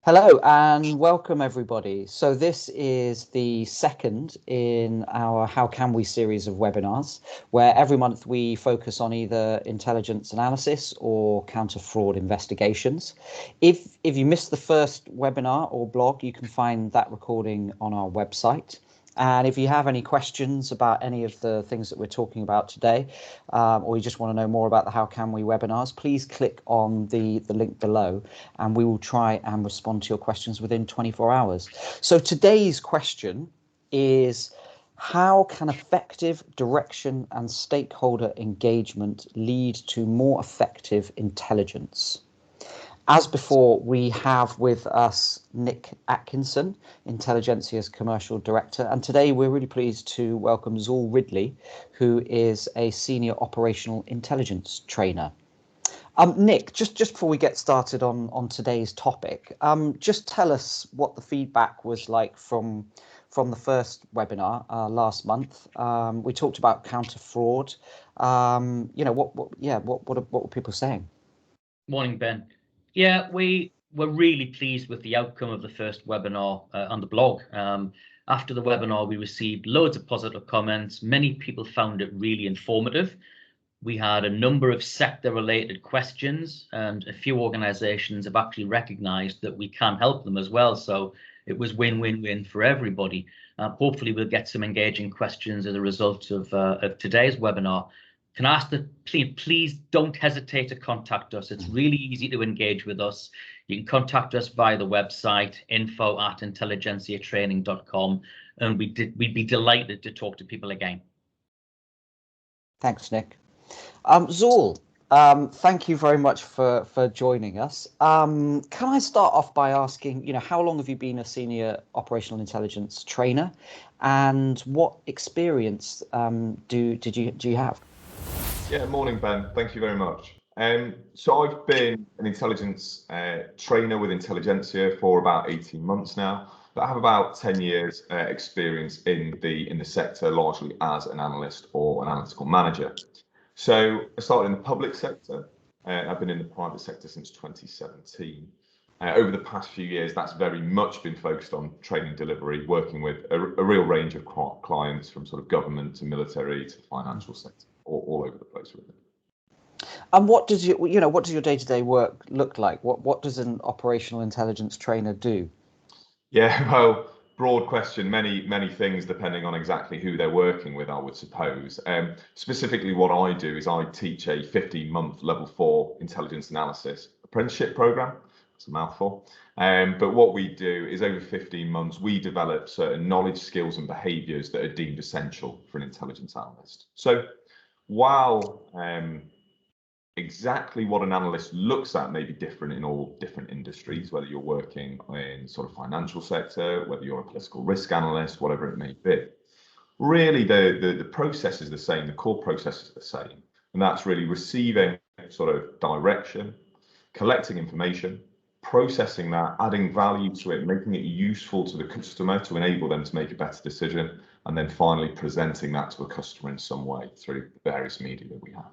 Hello and welcome everybody. So this is the second in our How Can We series of webinars, where every month we focus on either intelligence analysis or counter fraud investigations. If you missed the first webinar or blog, you can find that recording on our website. And if you have any questions about any of the things that we're talking about today, or you just want to know more about the How Can We webinars, please click on the link below and we will try and respond to your questions within 24 hours. So today's question is, how can effective direction and stakeholder engagement lead to more effective intelligence? As before, we have with us Nick Atkinson, Intelligentsia's Commercial Director, and today we're really pleased to welcome Zool Ridley, who is a Senior Operational Intelligence Trainer. Nick, just before we get started on today's topic, just tell us what the feedback was like from the first webinar last month. We talked about counter fraud. What were people saying? Morning, Ben. Yeah, we were really pleased with the outcome of the first webinar on the blog. After the webinar, we received loads of positive comments. Many people found it really informative. We had a number of sector-related questions, and a few organisations have actually recognised that we can help them as well. So it was win-win-win for everybody. Hopefully, we'll get some engaging questions as a result of today's webinar. Can I ask that please don't hesitate to contact us. It's really easy to engage with us. You can contact us via the website info@intelligentsiatraining.com, and we'd be delighted to talk to people again. Thanks, Nick. Zool, thank you very much for joining us. Can I start off by asking, how long have you been a senior operational intelligence trainer, and what experience do you have? Yeah, morning, Ben. Thank you very much. So I've been an intelligence trainer with Intelligentsia for about 18 months now, but I have about 10 years experience in the sector, largely as an analyst or an analytical manager. So I started in the public sector. I've been in the private sector since 2017. Over the past few years, that's very much been focused on training delivery, working with a real range of clients, from sort of government to military to financial sector, all over the place with it. And what does your day-to-day work look like? What does an operational intelligence trainer do? Yeah, well, broad question, many things depending on exactly who they're working with, I would suppose. Specifically, what I do is I teach a 15-month level 4 intelligence analysis apprenticeship program. It's a mouthful. But what we do is, over 15 months, we develop certain knowledge, skills and behaviours that are deemed essential for an intelligence analyst. So while exactly what an analyst looks at may be different in all different industries, whether you're working in sort of financial sector, whether you're a political risk analyst, whatever it may be, really the process is the same, the core process is the same. And that's really receiving sort of direction, collecting information, processing that, adding value to it, making it useful to the customer to enable them to make a better decision, and then finally presenting that to a customer in some way through the various media that we have.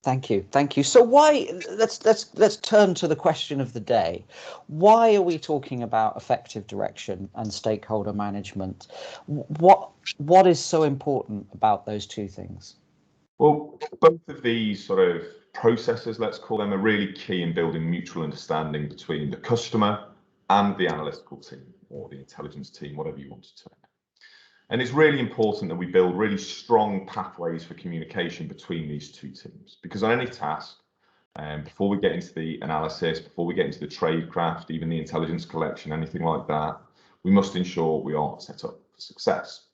Thank you. So let's turn to the question of the day. Why are we talking about effective direction and stakeholder management? What is so important about those two things? Well, both of these sort of processes, let's call them, are really key in building mutual understanding between the customer and the analytical team, or the intelligence team, whatever you want to term it. And it's really important that we build really strong pathways for communication between these two teams, because on any task, before we get into the analysis, before we get into the tradecraft, even the intelligence collection, anything like that, we must ensure we are set up for success.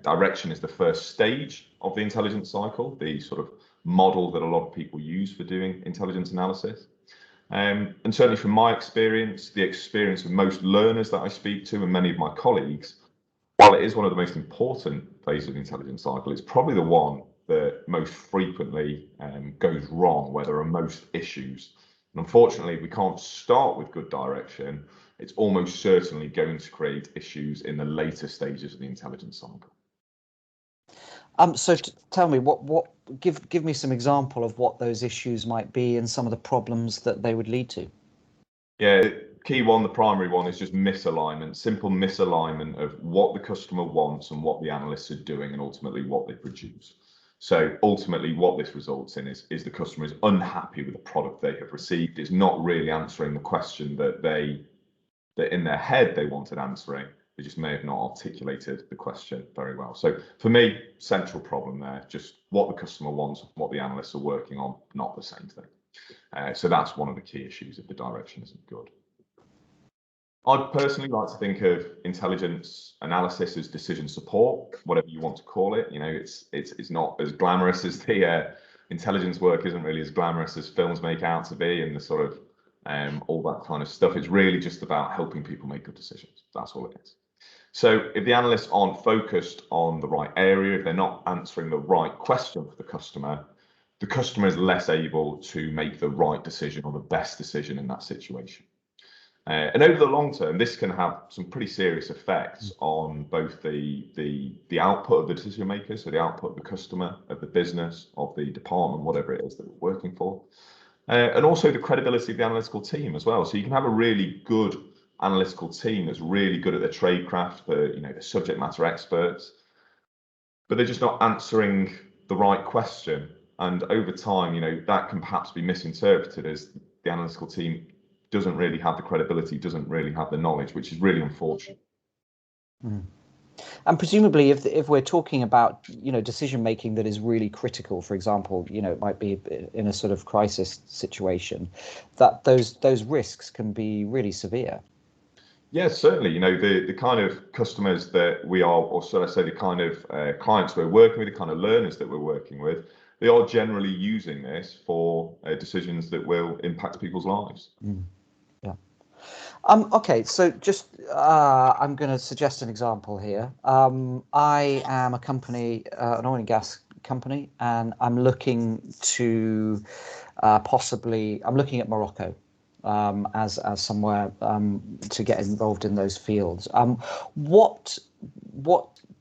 Direction is the first stage of the intelligence cycle, the sort of model that a lot of people use for doing intelligence analysis. And certainly from my experience, the experience of most learners that I speak to and many of my colleagues, while it is one of the most important phases of the intelligence cycle, it's probably the one that most frequently goes wrong, where there are most issues. And unfortunately, we can't start with good direction. It's almost certainly going to create issues in the later stages of the intelligence cycle. So tell me, give me some example of what those issues might be and some of the problems that they would lead to. Yeah, key one, the primary one, is just misalignment, simple misalignment of what the customer wants and what the analysts are doing, and ultimately what they produce. So ultimately what this results in is the customer is unhappy with the product they have received, is not really answering the question that in their head they wanted answering. They just may have not articulated the question very well. So for me, central problem there, just what the customer wants, what the analysts are working on, not the same thing. So that's one of the key issues if the direction isn't good. I'd personally like to think of intelligence analysis as decision support, whatever you want to call it. You know, it's not as glamorous as the intelligence work isn't really as glamorous as films make out to be, and the sort of all that kind of stuff. It's really just about helping people make good decisions. That's all it is. So if the analysts aren't focused on the right area, if they're not answering the right question for the customer is less able to make the right decision or the best decision in that situation. And over the long term, this can have some pretty serious effects on both the output of the decision makers, so the output of the customer, of the business, of the department, whatever it is that we're working for, and also the credibility of the analytical team as well. So you can have a really good analytical team that's really good at their trade craft, the subject matter experts, but they're just not answering the right question. And over time, that can perhaps be misinterpreted as the analytical team doesn't really have the credibility, doesn't really have the knowledge, which is really unfortunate. And presumably, if we're talking about decision making that is really critical, for example, it might be in a sort of crisis situation, that those risks can be really severe. Yes, certainly. The kind of customers that we are, or should I say, the kind of clients we're working with, the kind of learners that we're working with, they are generally using this for decisions that will impact people's lives. Yeah. Okay, so just I'm going to suggest an example here. I am a company, an oil and gas company, and I'm looking to I'm looking at Morocco as somewhere to get involved in those fields. What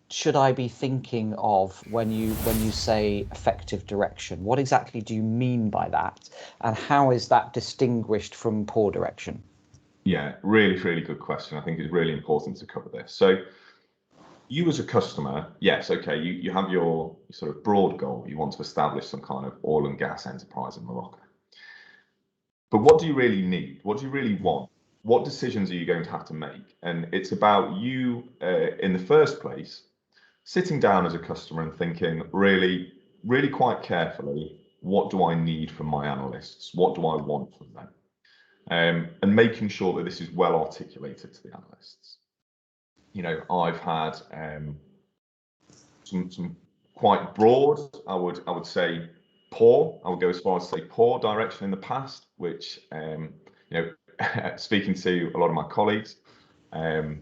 should I be thinking of when you say effective direction? What exactly do you mean by that, and how is that distinguished from poor direction? Yeah, really, really good question. I think it's really important to cover this. So you as a customer, yes, okay, you have your sort of broad goal. You want to establish some kind of oil and gas enterprise in Morocco. But what do you really need? What do you really want? What decisions are you going to have to make? And it's about you, in the first place, sitting down as a customer and thinking really, really quite carefully, what do I need from my analysts? What do I want from them? And making sure that this is well articulated to the analysts. I've had some quite broad, I would say poor, I would go as far as to say poor direction in the past, which speaking to a lot of my colleagues and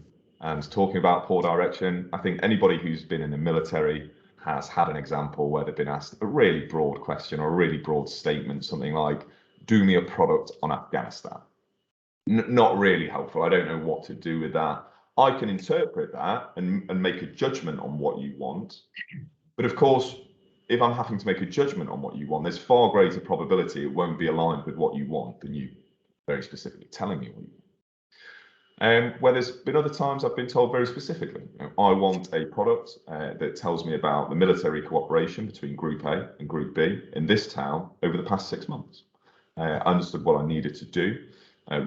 talking about poor direction, I think anybody who's been in the military has had an example where they've been asked a really broad question or a really broad statement, something like, do me a product on Afghanistan. Not really helpful. I don't know what to do with that. I can interpret that and make a judgment on what you want. But of course, if I'm having to make a judgment on what you want, there's far greater probability it won't be aligned with what you want than you very specifically telling me what you want. Where there's been other times I've been told very specifically, I want a product that tells me about the military cooperation between Group A and Group B in this town over the past 6 months. I understood what I needed to do.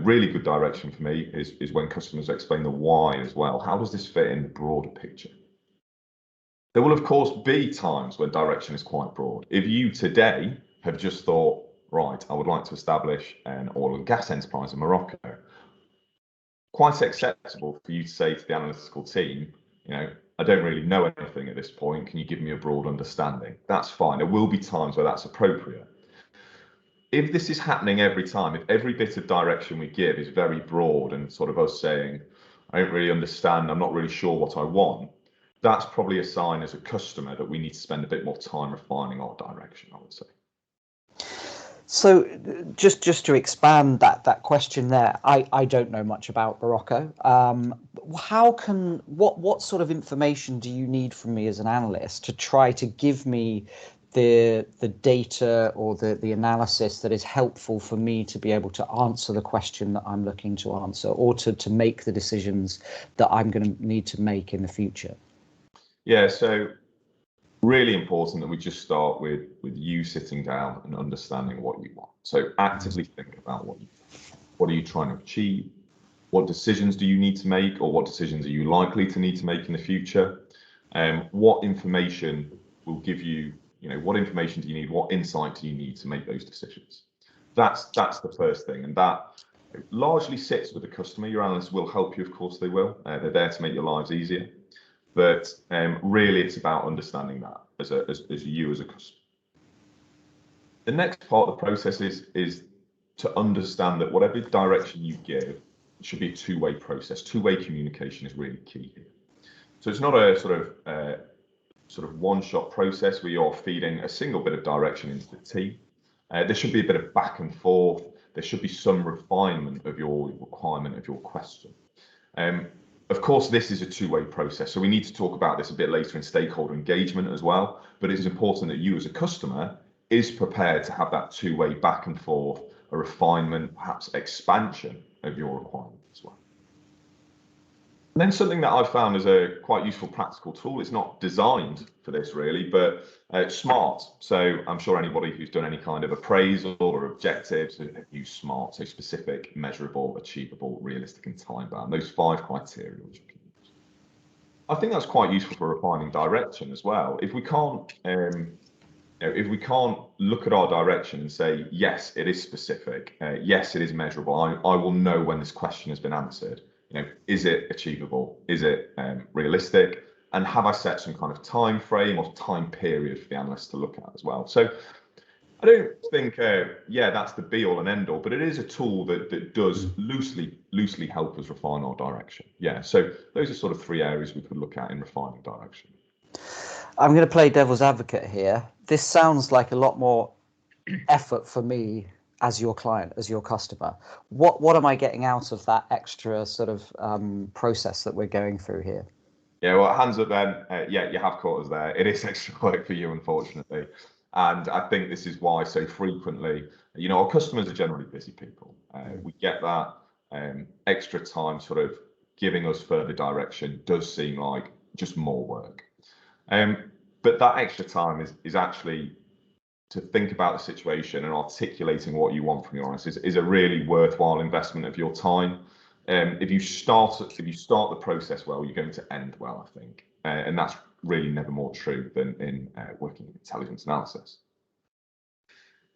Really good direction for me is when customers explain the why as well. How does this fit in the broader picture? There will, of course, be times when direction is quite broad. If you today have just thought, right, I would like to establish an oil and gas enterprise in Morocco, quite acceptable for you to say to the analytical team, I don't really know anything at this point. Can you give me a broad understanding? That's fine. There will be times where that's appropriate. If this is happening every time, if every bit of direction we give is very broad and sort of us saying, I don't really understand, I'm not really sure what I want, that's probably a sign as a customer that we need to spend a bit more time refining our direction, I would say. So just to expand that question there, I don't know much about Morocco. What sort of information do you need from me as an analyst to try to give me the data or the analysis that is helpful for me to be able to answer the question that I'm looking to answer, or to make the decisions that I'm going to need to make in the future? Yeah, so really important that we just start with you sitting down and understanding what you want. So actively think about what are you trying to achieve? What decisions do you need to make, or what decisions are you likely to need to make in the future? What information will give you, what information do you need? What insight do you need to make those decisions? That's the first thing, and that largely sits with the customer. Your analysts will help you, of course they will. They're there to make your lives easier, but really it's about understanding that as you as a customer. The next part of the process is to understand that whatever direction you give, it should be a two-way process. Two-way communication is really key here. So it's not a sort of one-shot process where you're feeding a single bit of direction into the team. There should be a bit of back and forth. There should be some refinement of your requirement, of your question. Of course, this is a two-way process, so we need to talk about this a bit later in stakeholder engagement as well, but it's important that you as a customer is prepared to have that two-way back and forth, a refinement, perhaps expansion of your requirement as well. And then something that I've found is a quite useful practical tool. It's not designed for this really, but SMART. So I'm sure anybody who's done any kind of appraisal or objectives have used SMART, so specific, measurable, achievable, realistic, and time-bound. Those 5 criteria which you can use. I think that's quite useful for refining direction as well. If we can't look at our direction and say, yes, it is specific, yes, it is measurable, I will know when this question has been answered. Is it achievable? Is it realistic? And have I set some kind of time frame or time period for the analyst to look at as well? So I don't think, that's the be all and end all, but it is a tool that does loosely help us refine our direction. Yeah, so those are sort of 3 areas we could look at in refining direction. I'm going to play devil's advocate here. This sounds like a lot more effort for me as your client, as your customer. What am I getting out of that extra sort of process that we're going through here? Yeah, well, hands up then. You have caught us there. It is extra work for you, unfortunately. And I think this is why so frequently, our customers are generally busy people. We get that extra time sort of giving us further direction does seem like just more work. But that extra time is actually to think about the situation and articulating what you want from your analysis is a really worthwhile investment of your time. If you start the process well, you're going to end well, I think, and that's really never more true than in working in intelligence analysis.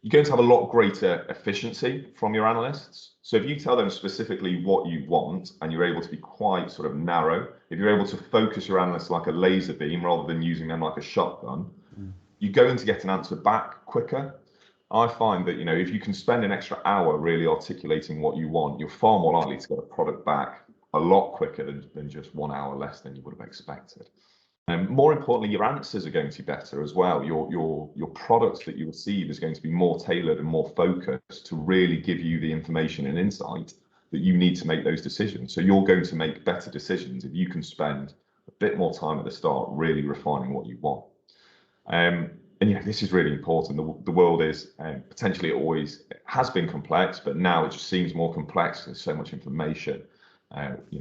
You're going to have a lot greater efficiency from your analysts. So if you tell them specifically what you want and you're able to be quite sort of narrow, if you're able to focus your analysts like a laser beam rather than using them like a shotgun, you're going to get an answer back quicker. I find that, if you can spend an extra hour really articulating what you want, you're far more likely to get a product back a lot quicker than just 1 hour less than you would have expected. And more importantly, your answers are going to be better as well. Your product that you receive is going to be more tailored and more focused to really give you the information and insight that you need to make those decisions. So you're going to make better decisions if you can spend a bit more time at the start really refining what you want. And this is really important. The world is potentially always has been complex, but now it just seems more complex. There's so much information. We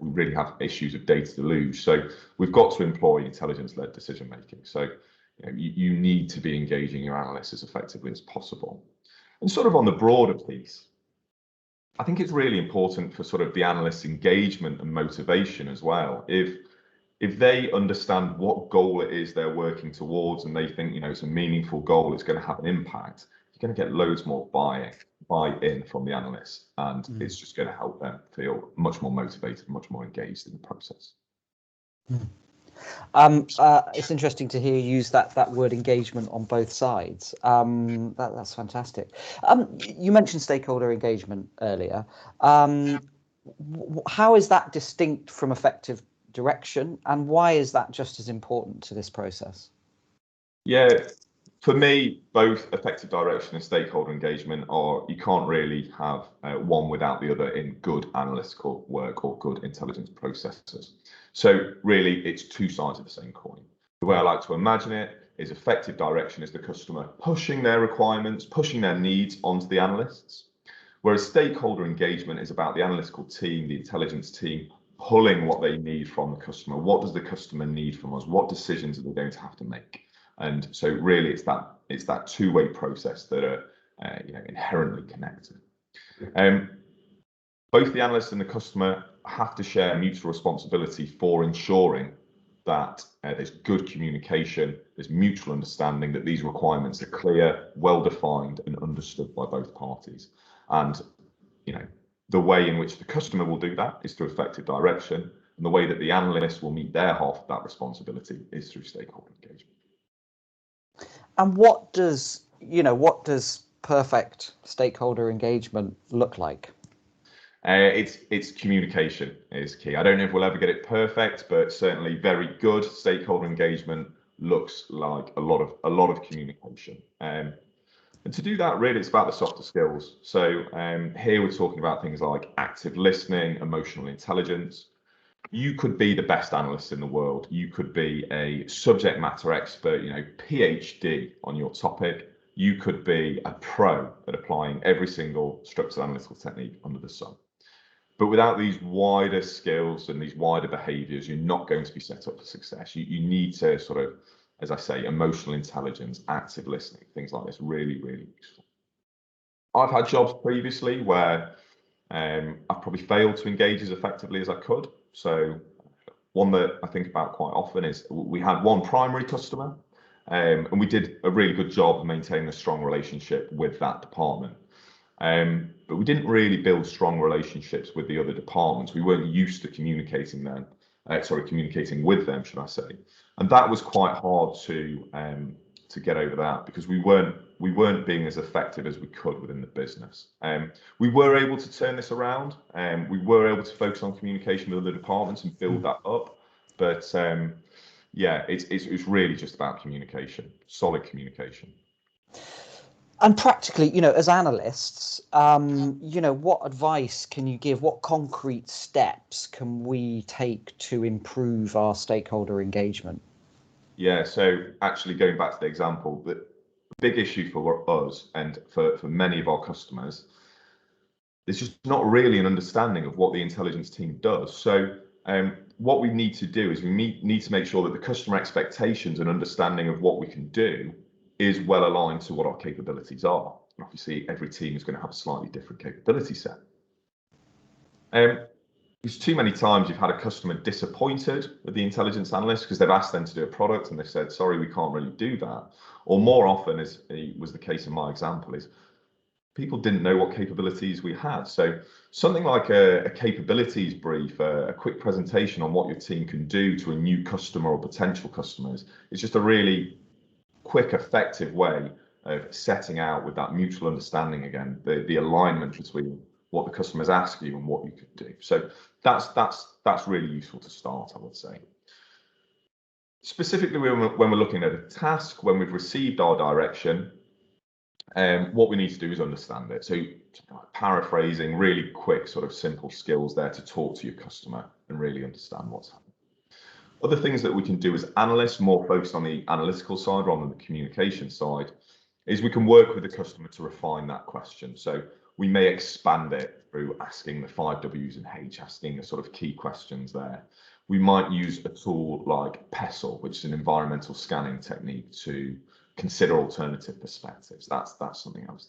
really have issues of data to lose. So we've got to employ intelligence-led decision making. So you need to be engaging your analysts as effectively as possible. And sort of on the broader piece, I think it's really important for sort of the analyst's engagement and motivation as well. If they understand what goal it is they're working towards and they think, it's a meaningful goal, it's going to have an impact, you're going to get loads more buy-in from the analysts, and it's just going to help them feel much more motivated, much more engaged in the process. It's interesting to hear you use that word engagement on both sides. That's fantastic. You mentioned stakeholder engagement earlier. How is that distinct from effective direction, and why is that just as important to this process? Yeah, for me, both effective direction and stakeholder engagement you can't really have one without the other in good analytical work or good intelligence processes. So really, it's two sides of the same coin. The way I like to imagine it is effective direction is the customer pushing their requirements, pushing their needs onto the analysts. Whereas stakeholder engagement is about the analytical team, the intelligence team, pulling what they need from the customer. What does the customer need from us? What decisions are they going to have to make? And so really it's that two-way process that are inherently connected. Both the analyst and the customer have to share mutual responsibility for ensuring that there's good communication, there's mutual understanding, that these requirements are clear, well-defined and understood by both parties. And the way in which the customer will do that is through effective direction, and the way that the analyst will meet their half of that responsibility is through stakeholder engagement. And what does perfect stakeholder engagement look like? It's communication is key. I don't know if we'll ever get it perfect, but certainly very good stakeholder engagement looks like a lot of communication. And to do that, really, it's about the softer skills. So here we're talking about things like active listening, emotional intelligence. You could be the best analyst in the world. You could be a subject matter expert, PhD on your topic. You could be a pro at applying every single structured analytical technique under the sun. But without these wider skills and these wider behaviors, you're not going to be set up for success. You need to sort of, as I say, emotional intelligence, active listening, things like this, really, really useful. I've had jobs previously where I've probably failed to engage as effectively as I could. So one that I think about quite often is we had one primary customer and we did a really good job of maintaining a strong relationship with that department. But we didn't really build strong relationships with the other departments. We weren't used to communicating with them, should I say. And that was quite hard to get over that, because we weren't being as effective as we could within the business. We were able to turn this around, and we were able to focus on communication with other departments and build that up. But yeah, it's really just about communication, solid communication. And practically, as analysts, what advice can you give? What concrete steps can we take to improve our stakeholder engagement? Yeah, so actually going back to the example, the big issue for us and for many of our customers, there's just not really an understanding of what the intelligence team does. So what we need to do is we need to make sure that the customer expectations and understanding of what we can do is well aligned to what our capabilities are. And obviously, every team is going to have a slightly different capability set. Because too many times you've had a customer disappointed with the intelligence analyst because they've asked them to do a product and they've said, sorry, we can't really do that. Or more often, as was the case in my example, is people didn't know what capabilities we had. So something like a capabilities brief, a quick presentation on what your team can do to a new customer or potential customers is just a really quick, effective way of setting out with that mutual understanding again, the alignment between what the customers ask you and what you could do. So that's really useful to start, I would say. Specifically when we're looking at a task, when we've received our direction, what we need to do is understand it. So paraphrasing, really quick, sort of simple skills there to talk to your customer and really understand what's happening. Other things that we can do as analysts, more focused on the analytical side rather than the communication side, is we can work with the customer to refine that question. So we may expand it through asking the 5 W's and H, asking the sort of key questions there. We might use a tool like PESTLE, which is an environmental scanning technique, to consider alternative perspectives. That's something else.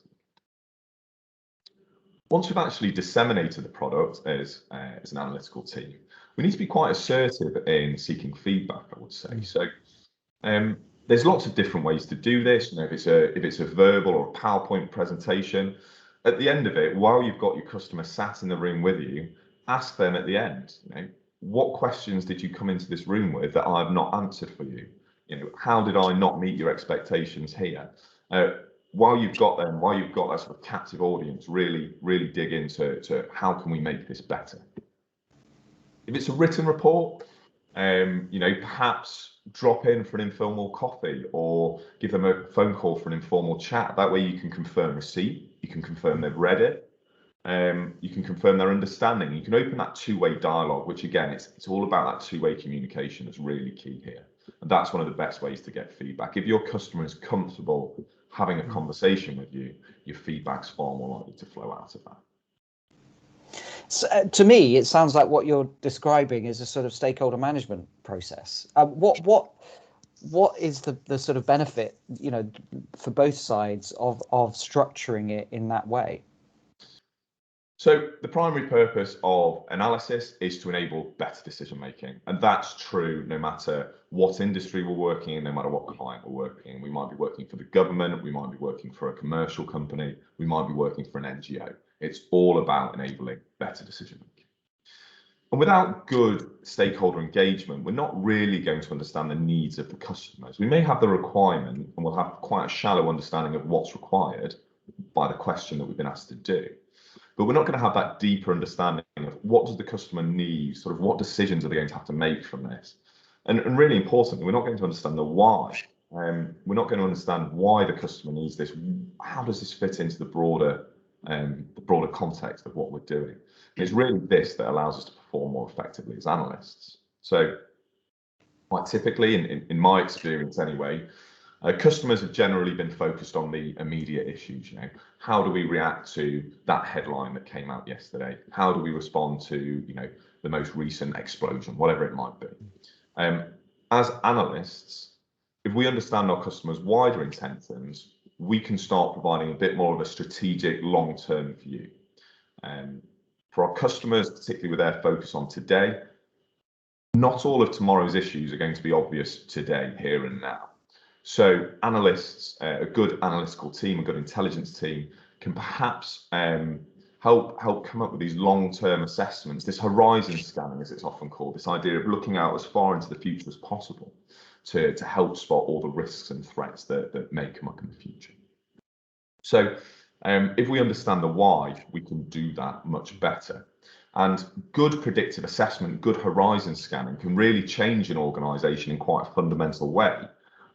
Once we've actually disseminated the product as an analytical team, we need to be quite assertive in seeking feedback, I would say. So there's lots of different ways to do this. If it's a verbal or a PowerPoint presentation, at the end of it, while you've got your customer sat in the room with you, ask them at the end, what questions did you come into this room with that I've not answered for you? How did I not meet your expectations here? While you've got that sort of captive audience, really dig into how can we make this better. If it's a written report, perhaps drop in for an informal coffee or give them a phone call for an informal chat. That way you can confirm receipt, you can confirm they've read it. You can confirm their understanding. You can open that two-way dialogue, which again, it's all about that two-way communication that's really key here. And that's one of the best ways to get feedback. If your customer is comfortable having a conversation with you, your feedback's far more likely to flow out of that. So, to me, it sounds like what you're describing is a sort of stakeholder management process. What is the sort of benefit, you know, for both sides of structuring it in that way? So the primary purpose of analysis is to enable better decision making, and that's true no matter what industry we're working in, no matter what client we're working in. We might be working for the government, we might be working for a commercial company, we might be working for an NGO. It's all about enabling better decision making. And without good stakeholder engagement, we're not really going to understand the needs of the customers. We may have the requirement and we'll have quite a shallow understanding of what's required by the question that we've been asked to do. But we're not going to have that deeper understanding of what does the customer need, sort of what decisions are they going to have to make from this. And really importantly, we're not going to understand the why. We're not going to understand why the customer needs this. How does this fit into the broader context of what we're doing? And it's really this that allows us to perform more effectively as analysts. So quite typically, in my experience anyway, customers have generally been focused on the immediate issues. You know, how do we react to that headline that came out yesterday? How do we respond to, you know, the most recent explosion, whatever it might be? As analysts, if we understand our customers' wider intentions, we can start providing a bit more of a strategic long-term view. For our customers, particularly with their focus on today, not all of tomorrow's issues are going to be obvious today, here and now. So analysts, a good analytical team, a good intelligence team can perhaps help come up with these long-term assessments, this horizon scanning, as it's often called, this idea of looking out as far into the future as possible to help spot all the risks and threats that may come up in the future. So if we understand the why, we can do that much better. And good predictive assessment, good horizon scanning can really change an organization in quite a fundamental way,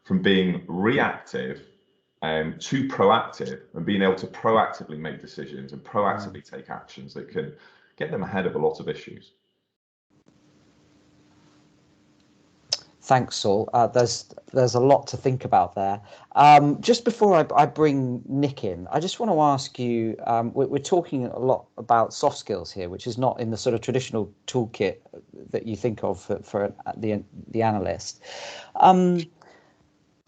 from being reactive to proactive, and being able to proactively make decisions and proactively take actions that can get them ahead of a lot of issues. Thanks, Saul. There's a lot to think about there. Just before I bring Nick in, I just want to ask you, we're talking a lot about soft skills here, which is not in the sort of traditional toolkit that you think of for the analyst.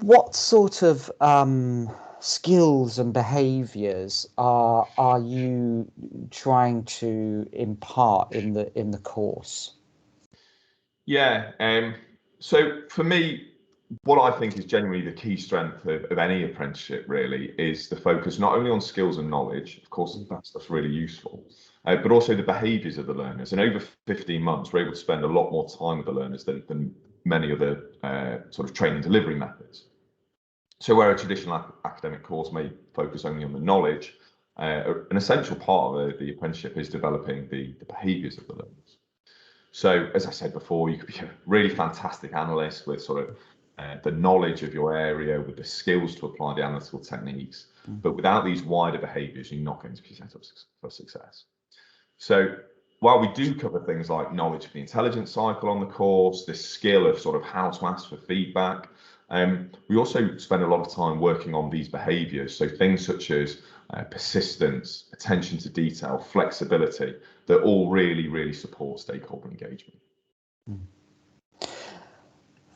What sort of skills and behaviours are you trying to impart in the course? Yeah. So for me, what I think is genuinely the key strength of any apprenticeship really is the focus not only on skills and knowledge, of course that stuff's really useful, but also the behaviours of the learners. And over 15 months, we're able to spend a lot more time with the learners than many other sort of training delivery methods. So where a traditional academic course may focus only on the knowledge, an essential part of the apprenticeship is developing the behaviours of the learners. So as I said before, you could be a really fantastic analyst with sort of the knowledge of your area, with the skills to apply the analytical techniques, but without these wider behaviours, you're not going to be set up for success. So while we do cover things like knowledge of the intelligence cycle on the course, this skill of sort of how to ask for feedback, we also spend a lot of time working on these behaviours. So things such as persistence, attention to detail, flexibility, that all really support stakeholder engagement.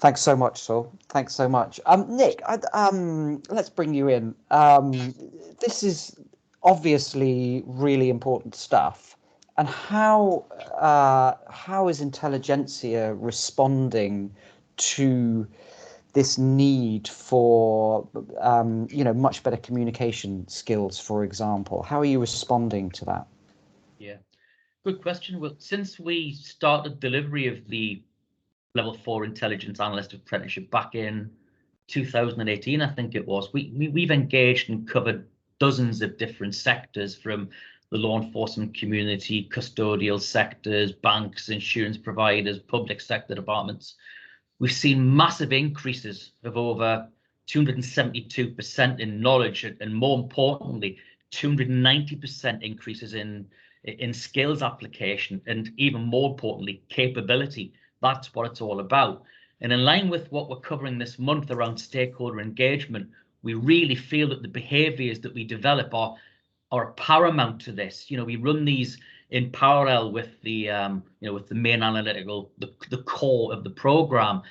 Thanks so much, Saul. Thanks so much. Nick, let's bring you in. This is obviously really important stuff. And how is intelligentsia responding to this need for much better communication skills, for example? How are you responding to that? Yeah, good question. Well, since we started delivery of the Level 4 Intelligence Analyst Apprenticeship back in 2018, I think it was, we've engaged and covered dozens of different sectors, from the law enforcement community, custodial sectors, banks, insurance providers, public sector departments. We've seen massive increases of over 272% in knowledge, and more importantly, 290% increases in skills application, and even more importantly, capability. That's what it's all about. And in line with what we're covering this month around stakeholder engagement, we really feel that the behaviors that we develop are paramount to this. We run these in parallel with the with the main analytical, the core of the program.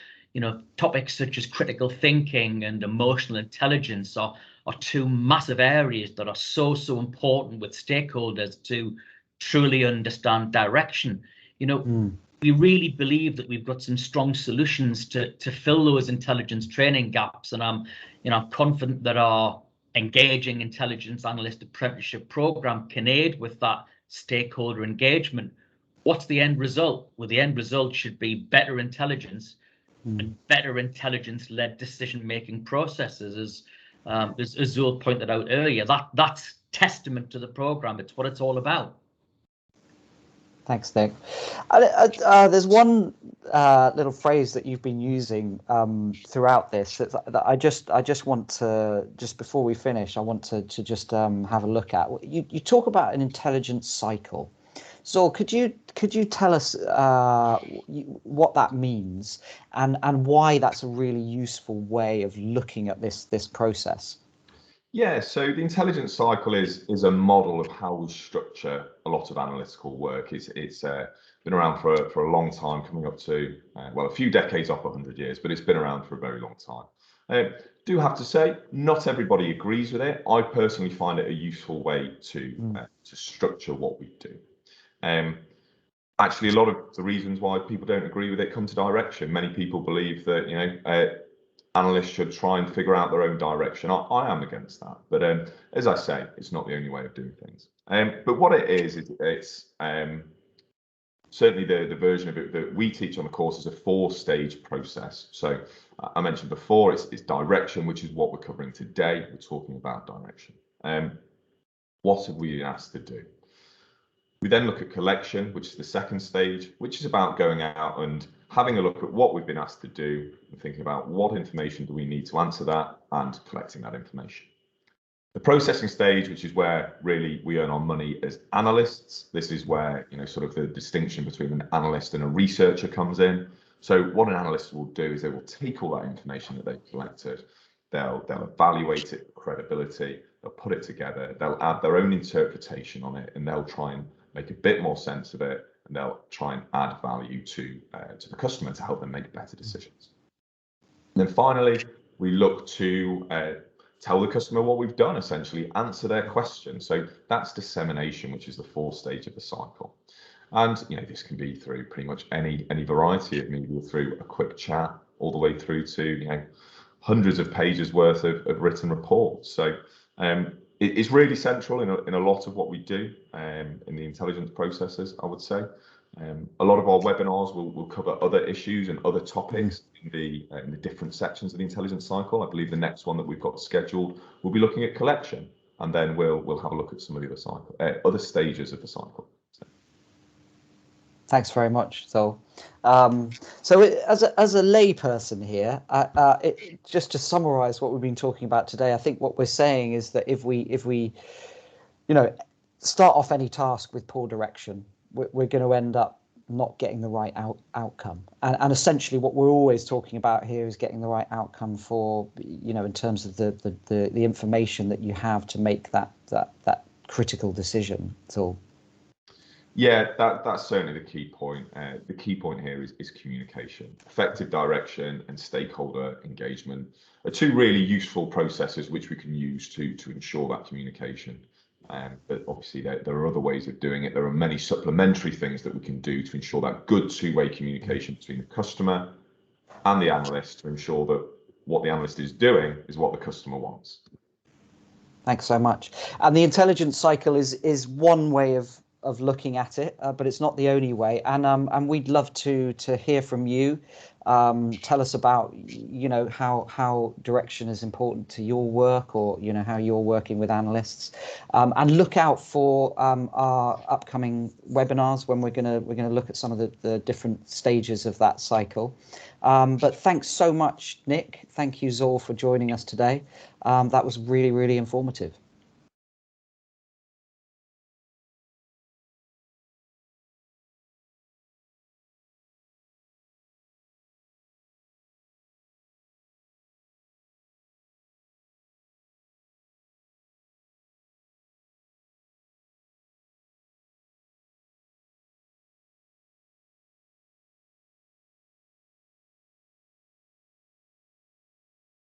Topics such as critical thinking and emotional intelligence are two massive areas that are so important with stakeholders to truly understand direction. We really believe that we've got some strong solutions to fill those intelligence training gaps, and I'm confident that our engaging intelligence analyst apprenticeship program can aid with that stakeholder engagement. What's the end result? Well, the end result should be better intelligence and better intelligence-led decision-making processes, as Zul pointed out earlier. That's testament to the program. It's what it's all about. Thanks, Nick. There's one little phrase that you've been using throughout this that I just want to, just before we finish, I want to just have a look at. You talk about an intelligence cycle. So could you tell us what that means and why that's a really useful way of looking at this process? Yeah, so the intelligence cycle is a model of how we structure a lot of analytical work. It's been around for a long time, coming up to a few decades off 100 years, but it's been around for a very long time. Do have to say, not everybody agrees with it. I personally find it a useful way to structure what we do. Actually, a lot of the reasons why people don't agree with it come to direction. Many people believe that analysts should try and figure out their own direction. I am against that, but as I say, it's not the only way of doing things. But what it is it's certainly the version of it that we teach on the course is a 4-stage process. So I mentioned before, it's direction, which is what we're covering today. We're talking about direction. What have we been asked to do? We then look at collection, which is the 2nd stage, which is about going out and having a look at what we've been asked to do and thinking about what information do we need to answer that and collecting that information. The processing stage, which is where really we earn our money as analysts. This is where sort of the distinction between an analyst and a researcher comes in. So what an analyst will do is they will take all that information that they've collected, they'll evaluate it for credibility, they'll put it together, they'll add their own interpretation on it, and they'll try and make a bit more sense of it, and they'll try and add value to the customer to help them make better decisions. And then finally, we look to tell the customer what we've done, essentially answer their question. So that's dissemination, which is the 4th stage of the cycle. And this can be through pretty much any variety of media, through a quick chat, all the way through to hundreds of pages worth of written reports. So it's really central in a lot of what we do in the intelligence processes, I would say. A lot of our webinars will cover other issues and other topics in the different sections of the intelligence cycle. I believe the next one that we've got scheduled will be looking at collection, and then we'll have a look at some of the other stages of the cycle. Thanks very much. So as a lay person here, just to summarize what we've been talking about today, I think what we're saying is that if we start off any task with poor direction, we're going to end up not getting the right outcome. And essentially what we're always talking about here is getting the right outcome for, in terms of the information that you have to make that critical decision. So yeah, that's certainly the key point. The key point here is communication. Effective direction and stakeholder engagement are 2 really useful processes which we can use to ensure that communication. But obviously there are other ways of doing it. There are many supplementary things that we can do to ensure that good 2-way communication between the customer and the analyst, to ensure that what the analyst is doing is what the customer wants. Thanks so much. And the intelligence cycle is one way of looking at it, but it's not the only way. And we'd love to hear from you. Tell us about how direction is important to your work, or how you're working with analysts. And look out for our upcoming webinars when we're gonna look at some of the different stages of that cycle. But thanks so much, Nick. Thank you, Zor, for joining us today. That was really, really informative.